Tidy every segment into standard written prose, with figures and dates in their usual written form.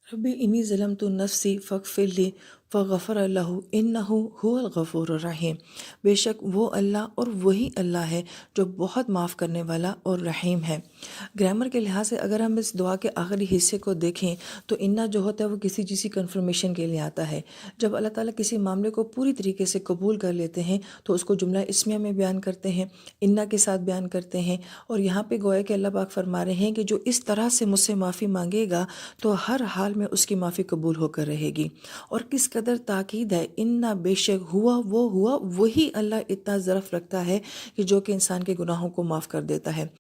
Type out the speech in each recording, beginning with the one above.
रब्बी इन्नी ज़लमतु नफ़्सी फ़ग़फ़िर ली फ़ग़फ़र लहू इन्नहु हुवल गफ़ूरुर रहीम। बेशक वो अल्लाह और वही अल्लाह है जो बहुत माफ़ करने वाला और रहीम है। ग्रामर के लिहाज से अगर हम इस दुआ के आखिरी हिस्से को देखें तो इन्ना जो होता है वो किसी चीज़ की कन्फर्मेशन के लिए आता है। जब अल्लाह ताला किसी मामले को पूरी तरीके से कबूल कर लेते हैं तो उसको जुमला इस्मिया में बयान करते हैं, इन्ना के साथ बयान करते हैं। और यहाँ पे गोया कि अल्लाह पाक फरमा रहे हैं कि जो इस तरह से मुझसे माफ़ी मांगेगा तो हर हाल में उसकी माफ़ी कबूल होकर रहेगी। और किस कदर ताकीद है, इन्ना बेशक हुआ वही अल्लाह इतना ज़रफ़ रखता है कि जो कि इंसान के गुनाहों को माफ़ कर देता है।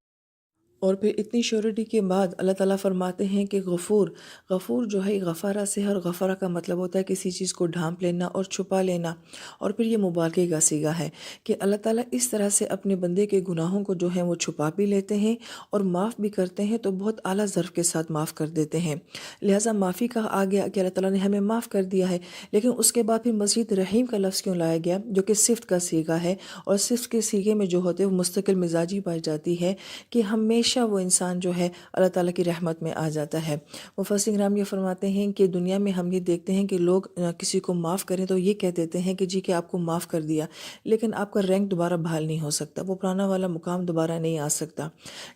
और फिर इतनी श्योरिटी के बाद अल्लाह ताला फरमाते हैं कि गफ़ूर, गफ़ूर जो है गफ़ारा से है और गफ़ारा का मतलब होता है किसी चीज़ को ढांप लेना और छुपा लेना। और फिर ये मुबारके का सीगा है कि अल्लाह ताला इस तरह से अपने बंदे के गुनाहों को जो है वो छुपा भी लेते हैं और माफ़ भी करते हैं, तो बहुत आला ज़र्फ़ के साथ माफ़ कर देते हैं। लिहाजा माफ़ी का आ गया कि अल्लाह ताला ने हमें माफ़ कर दिया है, लेकिन उसके बाद फिर मज़ीद रहीम का लफ्ज़ क्यों लाया गया जो कि सिफ़त का सीगा है। और सिफ़त के सीगे में जो होते हैं वो मुस्तकिल मिजाजी पाई जाती है कि हमेशा वो इंसान जो है अल्लाह ताला की रहमत में आ जाता है। मुफस्सिर किराम ये फरमाते हैं कि दुनिया में हम ये देखते हैं कि लोग किसी को माफ़ करें तो ये कह देते हैं कि जी कि आपको माफ़ कर दिया, लेकिन आपका रैंक दोबारा बहाल नहीं हो सकता, वो पुराना वाला मुकाम दोबारा नहीं आ सकता।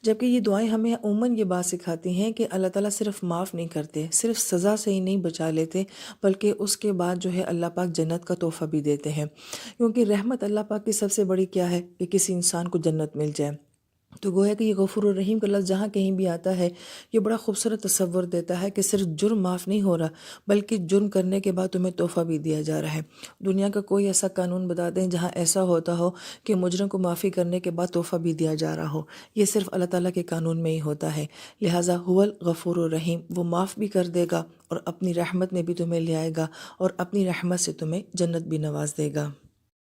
जबकि ये दुआएं हमें उमूमन ये बात सिखाती हैं कि अल्लाह ताला सिर्फ माफ़ नहीं करते, सिर्फ सज़ा से ही नहीं बचा लेते, बल्कि उसके बाद जो है अल्लाह पाक जन्नत का तोहफ़ा भी देते हैं। क्योंकि रहमत अल्लाह पाक की सबसे बड़ी क्या है कि किसी इंसान को जन्नत मिल जाए। तो गोया कि ये गफ़ूर रहीम का लफ्ज़ जहाँ कहीं भी आता है, ये बड़ा खूबसूरत तसव्वुर देता है कि सिर्फ जुर्म माफ़ नहीं हो रहा, बल्कि जुर्म करने के बाद तुम्हें तोहफ़ा भी दिया जा रहा है। दुनिया का कोई ऐसा कानून बता दें जहाँ ऐसा होता हो कि मुजरिम को माफ़ी करने के बाद तोहफ़ा भी दिया जा रहा हो। ये सिर्फ अल्लाह ताला के कानून में ही होता है। लिहाजा हुवल गफ़ूरुर रहीम, वो माफ़ भी कर देगा और अपनी रहमत में भी तुम्हें ले आएगा और अपनी रहमत से तुम्हें जन्नत भी नवाज़ देगा।